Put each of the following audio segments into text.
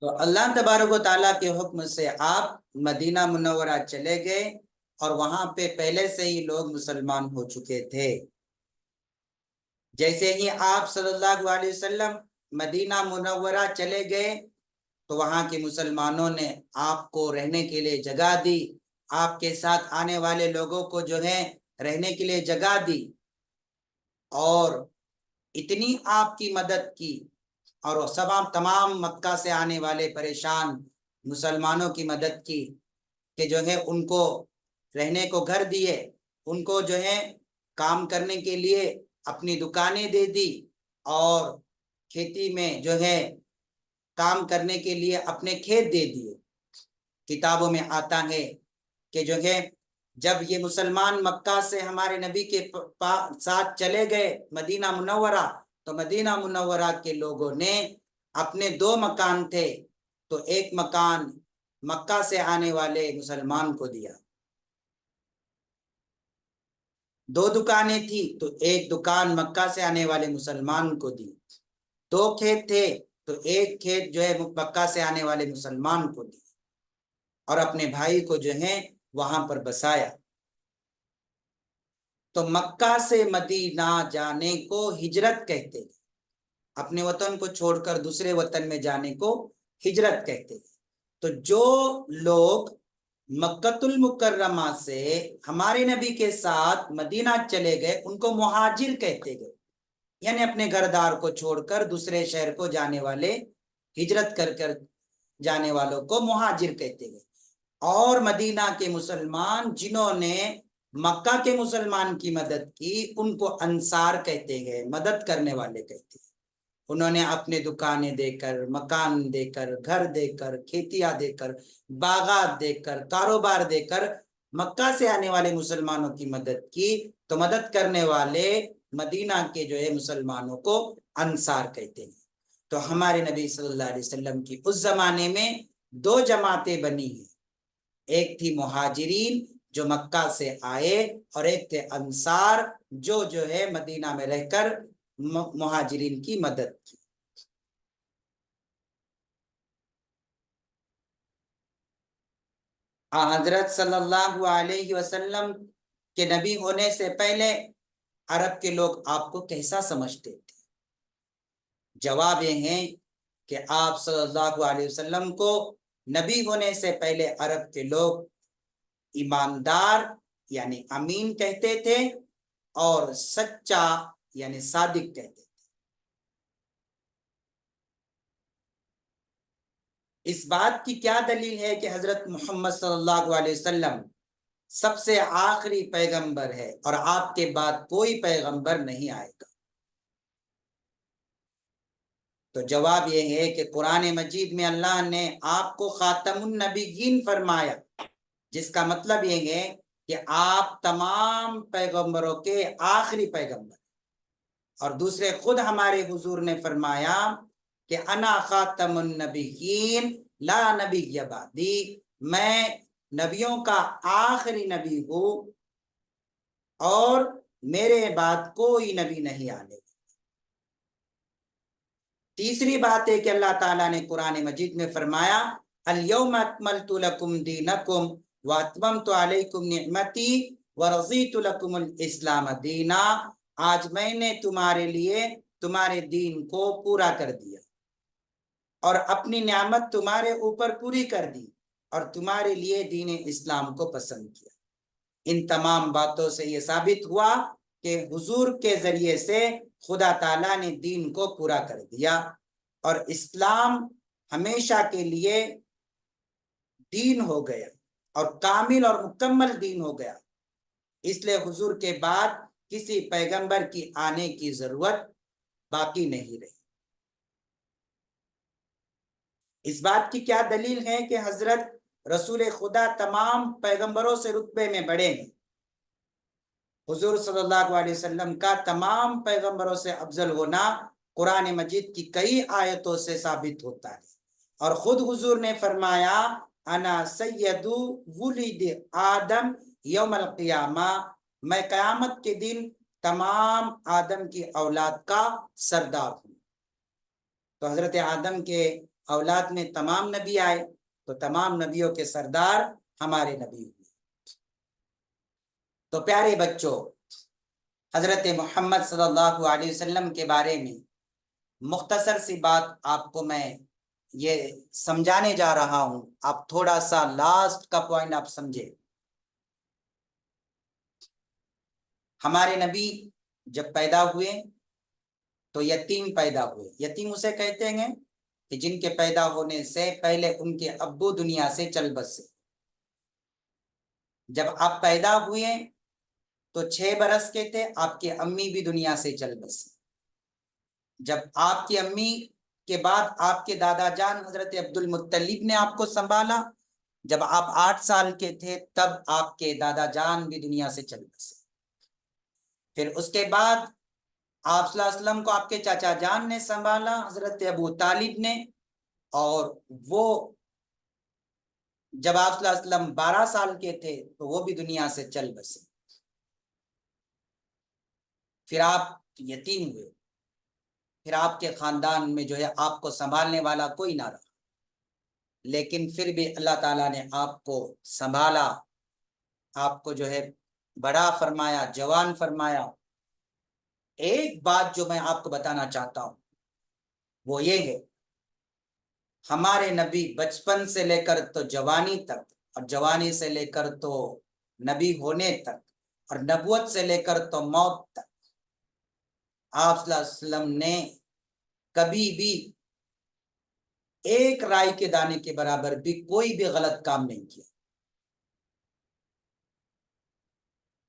तो अल्लाह तबारक व ताला के हुक्म से आप मदीना मुनव्वरा चले गए और वहां पे पहले से ही लोग मुसलमान हो चुके थे। जैसे ही आप सल्लल्लाहु अलैहि वसल्लम मदीना मुनव्वरा चले गए तो वहां के मुसलमानों ने आपको रहने के लिए जगह दी, आपके साथ आने वाले लोगों को जो है रहने के लिए जगह दी और इतनी आपकी मदद की। और सब तमाम मक्का से आने वाले परेशान मुसलमानों की मदद की कि जो है उनको रहने को घर दिए, उनको जो है काम करने के लिए अपनी दुकानें दे दी और खेती में जो है काम करने के लिए अपने खेत दे दिए। किताबों में आता है कि जो है जब ये मुसलमान मक्का से हमारे नबी के साथ चले गए मदीना मुनव्वरा, तो मदीना मुनव्वरा के लोगों ने अपने दो मकान थे, तो एक मकान मक्का से आने वाले मुसलमान को दिया, दो दुकानें थी तो एक दुकान मक्का से आने वाले मुसलमान को दी, दो खेत थे तो एक खेत जो है मक्का से आने वाले मुसलमान को दी और अपने भाई को जो है वहां पर बसाया। तो मक्का से मदीना जाने को हिजरत कहते हैं, अपने वतन को छोड़कर दूसरे वतन में जाने को हिजरत कहते हैं। तो जो लोग मक्कतुल मुकर्रमा से हमारे नबी के साथ मदीना चले गए उनको मुहाजिर कहते गए, यानी अपने घरदार को छोड़कर दूसरे शहर को जाने वाले, हिजरत कर कर जाने वालों को मुहाजिर कहते गए। और मदीना के मुसलमान जिन्होंने मक्का के मुसलमान की मदद की उनको अंसार कहते गए, मदद करने वाले कहते हैं। उन्होंने अपने दुकानें देकर, मकान देकर, घर देकर, खेतियां देकर, बागात देकर, कारोबार देकर मक्का से आने वाले मुसलमानों की मदद की। तो मदद करने वाले मदीना के जो है मुसलमानों को अंसार कहते हैं। तो हमारे नबी सल्लल्लाहु अलैहि वसल्लम की उस जमाने में दो जमातें बनी हैं, एक थी मुहाजिरीन जो मक्का से आए और एक थे अंसार जो है मदीना में रहकर मुहाजिरीन की मदद की। हजरत सल्लल्लाहु अलैहि वसल्लम के नबी होने से पहले अरब के लोग आपको कैसा समझते थे? जवाब ये है कि आप सल्लल्लाहु अलैहि वसल्लम को नबी होने से पहले अरब के लोग ईमानदार यानी अमीन कहते थे और सच्चा यानी सादिक कहते थे। इस बात की क्या दलील है कि हजरत मोहम्मद सल्लल्लाहु अलैहि वसल्लम सबसे आखिरी पैगंबर है और आपके बाद कोई पैगंबर नहीं आएगा? तो जवाब यह है कि कुरान मजीद में अल्लाह ने आपको खातमुन नबीयीन फरमाया, जिसका मतलब यह है कि आप तमाम पैगंबरों के आखिरी पैगंबर। और दूसरे खुद हमारे हुजूर ने फरमाया कि अना खातमुन नबीयीन ला नबी बादी, मैं नबियों का आखिरी नबी हूं और मेरे बाद कोई नबी नहीं आने। तीसरी बात है कि अल्लाह ताला ने कुरान मजीद में फरमाया अल-यौम अकमलतु लकुम दीनकुम व अतममतु अलैकुम निअमती व रज़ीतु लकुमुल इस्लाम दीना, आज मैंने तुम्हारे लिए तुम्हारे दीन को पूरा कर दिया और अपनी नियामत तुम्हारे ऊपर पूरी कर दी और तुम्हारे लिए दीन इस्लाम को पसंद किया। इन तमाम बातों से यह साबित हुआ कि हुजूर के जरिए से खुदा ताला ने दीन को पूरा कर दिया और इस्लाम हमेशा के लिए दीन हो गया और कामिल और मुकम्मल दीन हो गया। इसलिए हुजूर के बाद किसी पैगंबर की आने की जरूरत बाकी नहीं रही। इस बात की क्या दलील है कि हजरत रसूल खुदा तमाम पैगंबरों से रुतबे में बड़े हैं। हुजूर सल्लल्लाहु अलैहि वसल्लम का तमाम पैगंबरों से अफजल होना कुरान मजीद की कई आयतों से साबित होता है। और खुद हुजूर ने फरमाया अना सैयदु वुलिद आदम यौमल क़ियामा, मैं क़यामत के दिन तमाम आदम की औलाद का सरदार हूँ। तो हजरत आदम के औलाद में तमाम नबी आए तो तमाम नबियों के सरदार हमारे नबी हुए। तो प्यारे बच्चों, हजरत मोहम्मद सल्लल्लाहु अलैहि वसल्लम के बारे में मुख्तसर सी बात आपको मैं ये समझाने जा रहा हूं। आप थोड़ा सा लास्ट का पॉइंट आप समझे। हमारे नबी जब पैदा हुए तो यतीम पैदा हुए। यतीम उसे कहते हैं कि जिनके पैदा होने से पहले उनके अब्बू दुनिया से चल बसे। जब आप पैदा हुए तो 6 बरस के थे, आपकी अम्मी भी दुनिया से चल बसी। जब आपकी अम्मी के बाद आपके दादा जान हजरत अब्दुल मुत्तलिब ने आपको संभाला। जब आप 8 साल के थे तब आपके दादा जान भी दुनिया से चल बसे। फिर उसके बाद आप सल्लल्लाहु अलैहि वसल्लम को आपके चाचा जान ने संभाला, हजरत अबू तालिब ने। और वो जब आप सल्लल्लाहु अलैहि वसल्लम 12 साल के थे तो वो भी दुनिया से चल बसे। फिर आप यतीम हुए। फिर आपके खानदान में जो है आपको संभालने वाला कोई ना रहा, लेकिन फिर भी अल्लाह ताला ने आपको संभाला, आपको जो है बड़ा फरमाया, जवान फरमाया। एक बात जो मैं आपको बताना चाहता हूं वो ये है, हमारे नबी बचपन से लेकर तो जवानी तक, और जवानी से लेकर तो नबी होने तक, और नबुवत से लेकर तो मौत तक, आप सल्लल्लाहु अलैहि वसल्लम ने कभी भी एक राई के दाने के बराबर भी कोई भी गलत काम नहीं किया।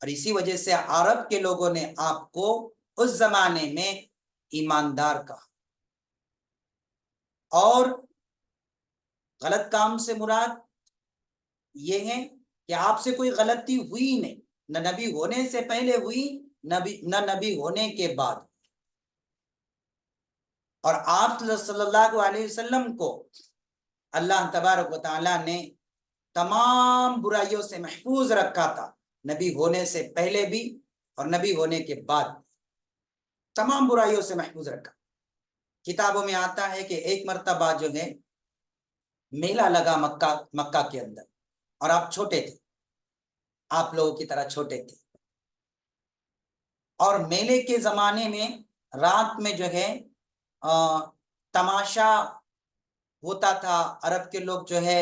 और इसी वजह से अरब के लोगों ने आपको उस जमाने में ईमानदार कहा। और गलत काम से मुराद ये है कि आपसे कोई गलती हुई नहीं, न नबी होने से पहले हुई, न नबी होने के बाद। और आप सल्लल्लाहु अलैहि वसल्लम को अल्लाह तबारक व तआला ने तमाम बुराइयों से महफूज रखा था, नबी होने से पहले भी और नबी होने के बाद तमाम बुराइयों से महफूज रखा। किताबों में आता है कि एक मर्तबा जो है मेला लगा मक्का के अंदर, और आप छोटे थे, आप लोगों की तरह छोटे थे। और मेले के जमाने में रात में जो है तमाशा होता था। अरब के लोग जो है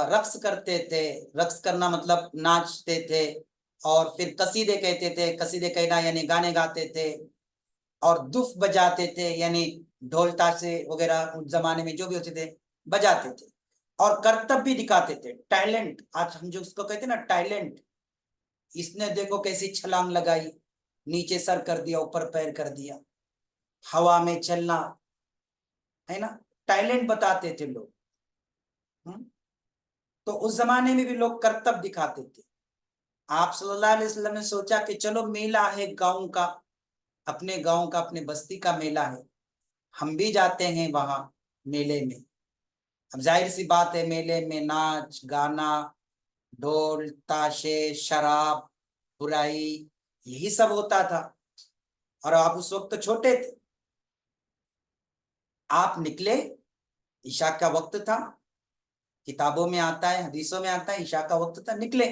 रक्स करते थे। रक्स करना मतलब नाचते थे, और फिर कसीदे कहते थे। कसीदे कहना यानी गाने गाते थे, और दुफ बजाते थे, यानी ढोल ताशे वगैरह उस जमाने में जो भी होते थे बजाते थे। और करतब भी दिखाते थे, टैलेंट। आज हम जो उसको कहते हैं ना टैलेंट, इसने देखो कैसी छलांग लगाई, नीचे सर कर दिया, ऊपर पैर कर दिया, हवा में चलना, है ना, टैलेंट बताते थे लोग। तो उस जमाने में भी लोग करतब दिखाते थे। आप सल्लल्लाहु अलैहि वसल्लम ने सोचा कि चलो मेला है गांव का, अपने गांव का, अपने बस्ती का मेला है, हम भी जाते हैं वहां मेले में। अब जाहिर सी बात है, मेले में नाच गाना, ढोल ताशे, शराब, बुराई, यही सब होता था। और आप उस वक्त तो छोटे थे। आप निकले, ईशा का वक्त था, किताबों में आता है, हदीसों में आता है, ईशा का वक्त था, निकले।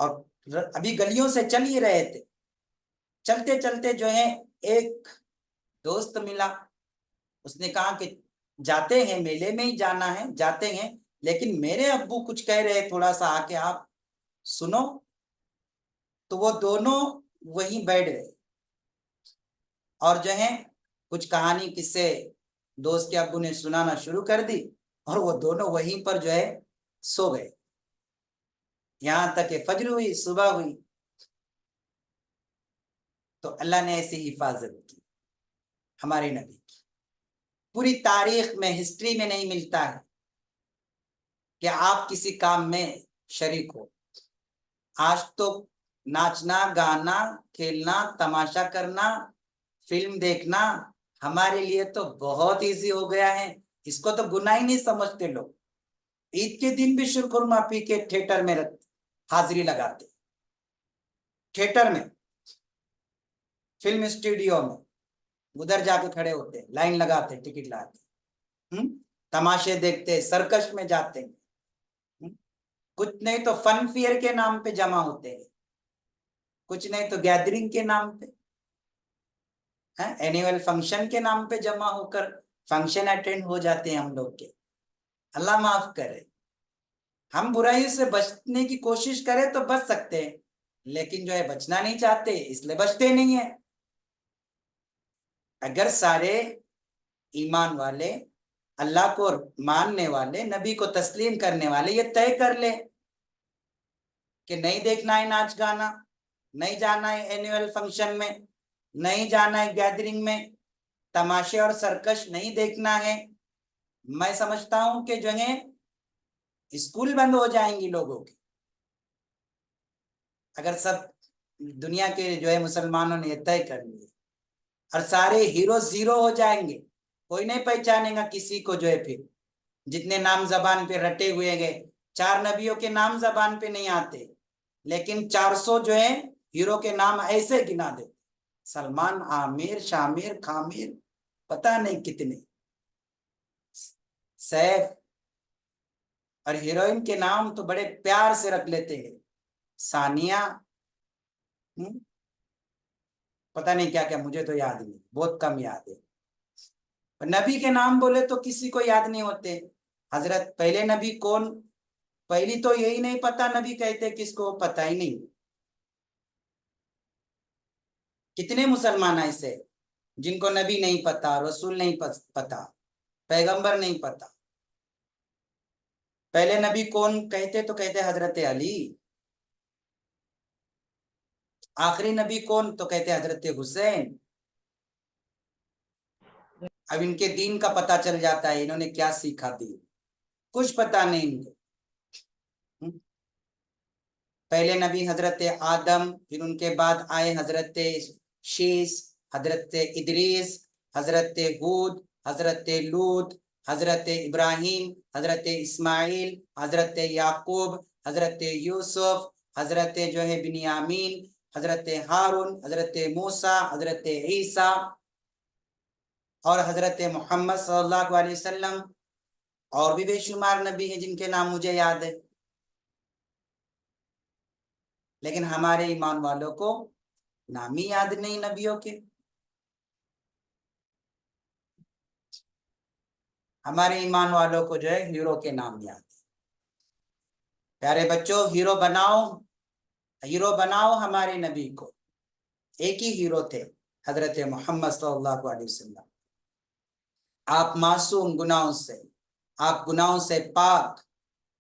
और अभी गलियों से चल ही रहे थे। चलते चलते जो है एक दोस्त मिला। उसने कहा कि जाते हैं, मेले में ही जाना है, जाते हैं, लेकिन मेरे अब्बू कुछ कह रहे, थोड़ा सा आके आप सुनो। तो वो दोनों वहीं बैठ गए, और जो है कुछ कहानी किस्से दोस्त के अब्बू ने सुनाना शुरू कर दी, और वो दोनों वहीं पर जो है सो गए। यहां तक कि फजर हुई, सुबह हुई। तो अल्लाह ने ऐसी हिफाजत की हमारे नबी की। पूरी तारीख में, हिस्ट्री में नहीं मिलता है कि आप किसी काम में शरीक हो। आज तो नाचना, गाना, खेलना, तमाशा करना, फिल्म देखना हमारे लिए तो बहुत इजी हो गया है। इसको तो गुनाह ही नहीं समझते लोग। ईद के दिन भी शुरखुरमा पी के थिएटर में हाजिरी लगाते, थिएटर में, फिल्म स्टूडियो में, उधर जाके खड़े होते, लाइन लगाते, टिकट लगाते। तमाशे देखते, सर्कस में जाते हैं, कुछ नहीं तो फन फेयर के नाम पे जमा होते हैं, कुछ नहीं तो गैदरिंग के नाम पे, एनुअल फंक्शन के नाम पे जमा होकर फंक्शन अटेंड हो जाते हैं हम लोग के। अल्लाह माफ करे। हम बुराई से बचने की कोशिश करें तो बच सकते हैं, लेकिन जो है बचना नहीं चाहते इसलिए बचते नहीं है। अगर सारे ईमान वाले, अल्लाह को मानने वाले, नबी को तस्लीम करने वाले ये तय कर ले कि नहीं देखना है नाच गाना, नहीं जाना है एनुअल फंक्शन में, नहीं जाना है गैदरिंग में, तमाशे और सर्कस नहीं देखना है, मैं समझता हूं कि जो है स्कूल बंद हो जाएंगी लोगों की, अगर सब दुनिया के जो है मुसलमानों ने तय कर लिए, और सारे हीरो जीरो हो जाएंगे, कोई नहीं पहचानेगा किसी को जो है। फिर जितने नाम जबान पे रटे हुए गए, 4 नबियों के नाम जबान पे नहीं आते, लेकिन 400 जो है हीरो के नाम ऐसे गिना दे, सलमान, आमिर, शामिर, खामिर, पता नहीं कितने, सैफ। और हीरोइन के नाम तो बड़े प्यार से रख लेते हैं, सानिया, पता नहीं क्या क्या, मुझे तो याद नहीं, बहुत कम याद है। नबी के नाम बोले तो किसी को याद नहीं होते। हजरत पहले नबी कौन, पहली तो यही नहीं पता नबी कहते किसको, पता ही नहीं। कितने मुसलमान ऐसे जिनको नबी नहीं पता, रसूल नहीं पता, पैगंबर नहीं पता। पहले नबी कौन कहते तो कहते हजरत अली, आखिरी नबी कौन तो कहते हजरत हुसैन। अब इनके दीन का पता चल जाता है, इन्होंने क्या सीखा दीन, कुछ पता नहीं इनको। पहले नबी हजरत आदम, फिर उनके बाद आए हजरत शीस, हजरत इदरीस, हजरत हूद, हजरत लूत, हजरत इब्राहिम, हजरत इस्माइल, हजरत याकूब, हजरत यूसुफ, हजरत जो है बिनियामीन, हजरत हारून, हजरत मूसा, हजरत ईसा और हजरत मोहम्मद सल्लल्लाहु अलैहि वसल्लम। और भी बेशुमार नबी हैं जिनके नाम मुझे याद है, लेकिन हमारे ईमान वालों को नाम ही याद नहीं नबियों के। हमारे ईमान वालों को जो है हीरो के नाम याद है। प्यारे बच्चों, हीरो बनाओ, हीरो बनाओ हमारे नबी को। एक ही हीरो थे, हजरत मोहम्मद सल्लल्लाहु अलैहि वसल्लम। आप मासूम गुनाहों से, आप गुनाहों से पाक,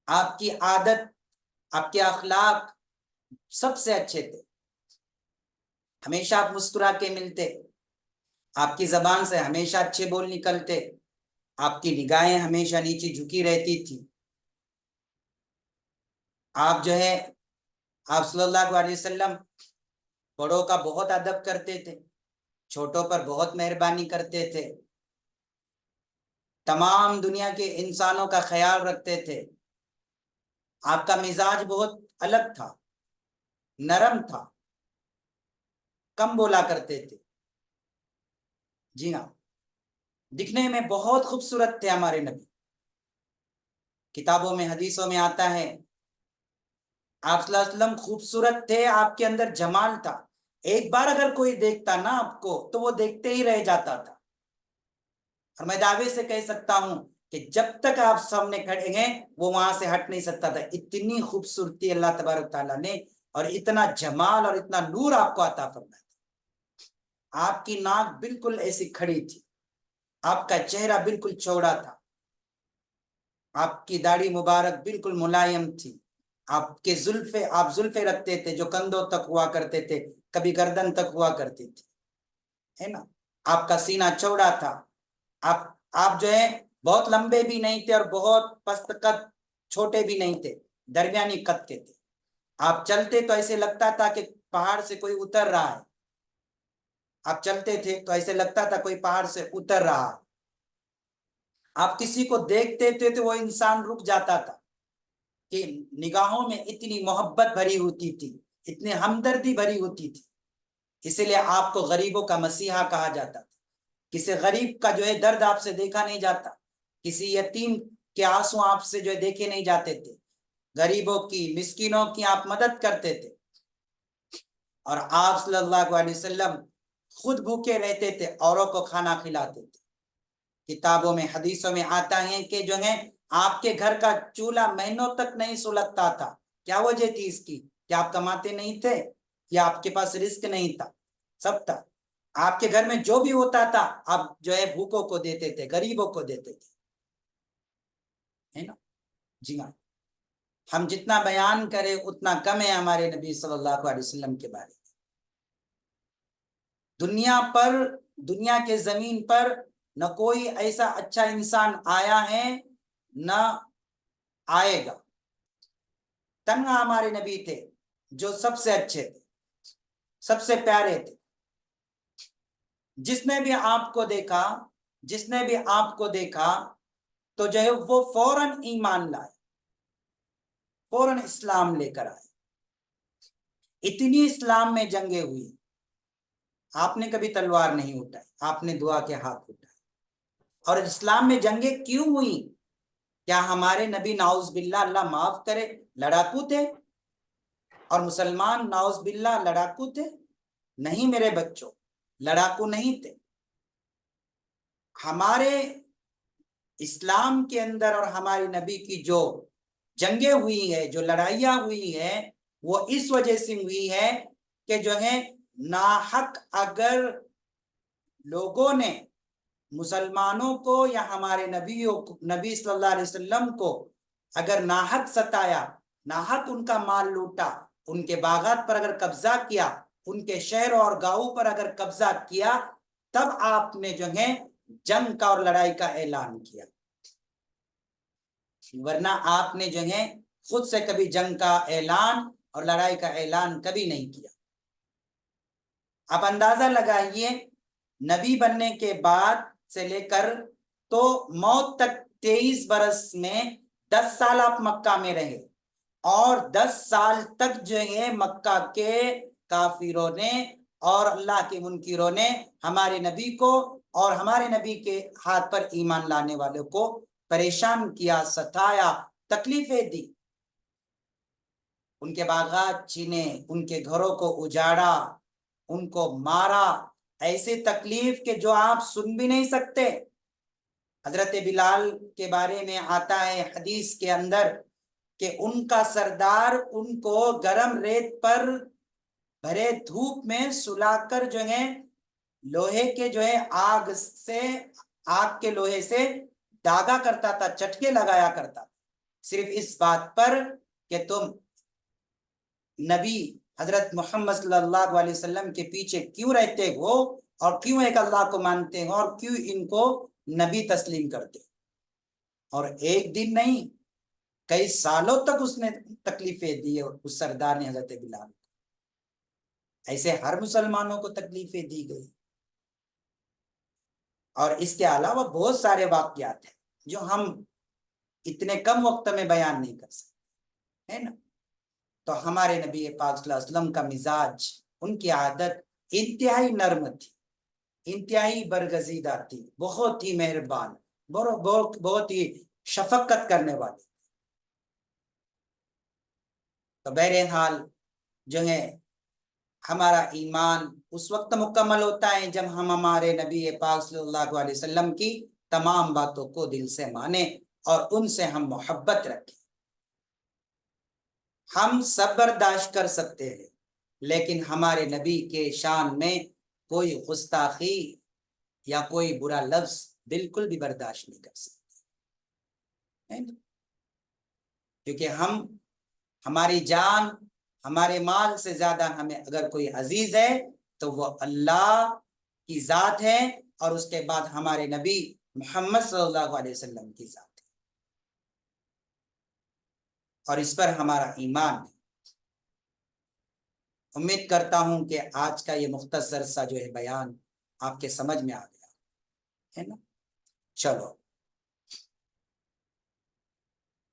आपकी आदत, आपके अखलाक सबसे अच्छे थे, हमेशा आप मुस्कुरा के मिलते, आपकी जबान से हमेशा अच्छे बोल निकलते, आपकी निगाहें हमेशा नीचे झुकी रहती थी। आप जो है, आप सल्लल्लाहु अलैहि वसल्लम बड़ों का बहुत अदब करते थे, छोटों पर बहुत मेहरबानी करते थे, तमाम दुनिया के इंसानों का ख्याल रखते थे। आपका मिजाज बहुत अलग था, नरम था, कम बोला करते थे। जी हाँ, दिखने में बहुत खूबसूरत थे हमारे नबी। किताबों में, हदीसों में आता है आप सल्लल्लाहु अलैहि वसल्लम खूबसूरत थे, आपके अंदर जमाल था। एक बार अगर कोई देखता ना आपको तो वो देखते ही रह जाता था। और मैं दावे से कह सकता हूं कि जब तक आप सामने खड़े हैं वो वहां से हट नहीं सकता था। इतनी खूबसूरती अल्लाह तबारक तआला ने, और इतना जमाल और इतना नूर आपको अता फरमाया। आपकी नाक बिल्कुल ऐसी खड़ी थी, आपका चेहरा बिल्कुल चौड़ा था, आपकी दाढ़ी मुबारक बिल्कुल मुलायम थी, आपके जुल्फे, आप जुल्फे रखते थे जो कंधों तक हुआ करते थे, कभी गर्दन तक हुआ करती थी, है ना। आपका सीना चौड़ा था, आप जो है बहुत लंबे भी नहीं थे और बहुत पस्त कद, छोटे भी नहीं थे, दरमियानी कद के थे। आप चलते तो ऐसे लगता था कि पहाड़ से कोई उतर रहा है, आप चलते थे तो ऐसे लगता था कोई पहाड़ से उतर रहा है। आप किसी को देखते थे तो वो इंसान रुक जाता था, कि निगाहों में इतनी मोहब्बत भरी होती थी, इतनी हमदर्दी भरी होती थी। इसीलिए आपको गरीबों का मसीहा कहा जाता था। किसी गरीब का जो है दर्द आपसे देखा नहीं जाता, किसी यतीम के आंसू आपसे जो है देखे नहीं जाते थे, गरीबों की, मिस्किनों की आप मदद करते थे। और आप सल्लल्लाहु अलैहि वसल्लम खुद भूखे रहते थे, औरों को खाना खिलाते थे। किताबों में, हदीसों में आता है कि जो है आपके घर का चूल्हा महीनों तक नहीं सुलगता था। क्या वजह थी इसकी? क्या आप कमाते नहीं थे, या आपके पास रिस्क नहीं था? सब था। आपके घर में जो भी होता था आप जो है भूखों को देते थे, गरीबों को देते थे, है ना? जी हाँ। हम जितना बयान करें उतना कम है हमारे नबी सल्लल्लाहु अलैहि वसल्लम के बारे में। दुनिया पर, दुनिया के जमीन पर न कोई ऐसा अच्छा इंसान आया है, न आएगा। तन्हा हमारे नबी थे जो सबसे अच्छे थे, सबसे प्यारे थे। जिसने भी आपको देखा, जिसने भी आपको देखा तो जो है वो फौरन ईमान लाए, फौरन इस्लाम लेकर आए। इतनी इस्लाम में जंगे हुई, आपने कभी तलवार नहीं उठाई, आपने दुआ के हाथ उठाए। और इस्लाम में जंगे क्यों हुई? क्या हमारे नबी नाउज बिल्ला, अल्लाह माफ करे, लड़ाकू थे? और मुसलमान नाउज बिल्ला लड़ाकू थे? नहीं मेरे बच्चों, लड़ाकू नहीं थे। हमारे इस्लाम के अंदर और हमारी नबी की जो जंगे हुई है, जो लड़ाइयां हुई है, वो इस वजह से हुई है कि जो है नाहक अगर लोगों ने मुसलमानों को या हमारे नबियों को, नबी सल्लल्लाहु अलैहि वसल्लम को अगर नाहक सताया, नाहक उनका माल लूटा, उनके बागात पर अगर कब्जा किया, उनके शहर और गांवों पर अगर कब्जा किया, तब आपने जो है जंग का और लड़ाई का ऐलान किया। वरना आपने जो है खुद से कभी जंग का ऐलान और लड़ाई का ऐलान कभी नहीं किया। आप अंदाजा लगाइए, नबी बनने के बाद से लेकर तो मौत तक 23 बरस में 10 साल आप मक्का में रहे, और 10 साल तक जो है मक्का के काफिरों ने और अल्लाह के मुनकिरों ने हमारे नबी को और हमारे नबी के हाथ पर ईमान लाने वालों को परेशान किया, सताया, तकलीफें दी, उनके बागात छीने, उनके घरों को उजाड़ा, उनको मारा, ऐसे तकलीफ के जो आप सुन भी नहीं सकते। हजरत बिलाल के बारे में आता है हदीस के अंदर कि उनका सरदार उनको गरम रेत पर भरे धूप में सुलाकर जो है लोहे के जो है आग से, आग के लोहे से दागा करता था, चटके लगाया करता, सिर्फ इस बात पर कि तुम नबी हजरत मोहम्मद सल्लल्लाहु अलैहि वसल्लम के पीछे क्यों रहते हो, और क्यों एक अल्लाह को मानते हो, और क्यों इनको नबी तस्लीम करते हो। और एक दिन नहीं, कई सालों तक उसने तकलीफें दी उस सरदार ने हजरत बिलाल। ऐसे हर मुसलमानों को तकलीफें दी गई। और इसके अलावा बहुत सारे वाकयात हैं जो हम इतने कम वक्त में बयान नहीं कर सकते, है ना? तो हमारे नबी पाक सल्लल्लाहु अलैहि वसल्लम का मिजाज, उनकी आदत इंतहाई नर्म थी, इंतहाई बरगजीदा थी, बहुत ही मेहरबान, बहुत ही शफकत करने वाली। तो बहरहाल जो है हमारा ईमान उस वक्त मुकम्मल होता है जब हम हमारे नबी पाक सल्लल्लाहु अलैहि वसल्लम की तमाम बातों को दिल से माने और उनसे हम मोहब्बत रखें। हम सब बर्दाश्त कर सकते हैं, लेकिन हमारे नबी के शान में कोई गुस्ताखी या कोई बुरा लफ्ज बिल्कुल भी बर्दाश्त नहीं कर सकते, है ना? क्योंकि हम, हमारी जान, हमारे माल से ज्यादा हमें अगर कोई अजीज है तो वो अल्लाह की जात है, और उसके बाद हमारे नबी मोहम्मद सल्लल्लाहु अलैहि वसल्लम की जात है, और इस पर हमारा ईमान है। उम्मीद करता हूं कि आज का ये मुख्तसर सा जो है बयान आपके समझ में आ गया, है ना? चलो।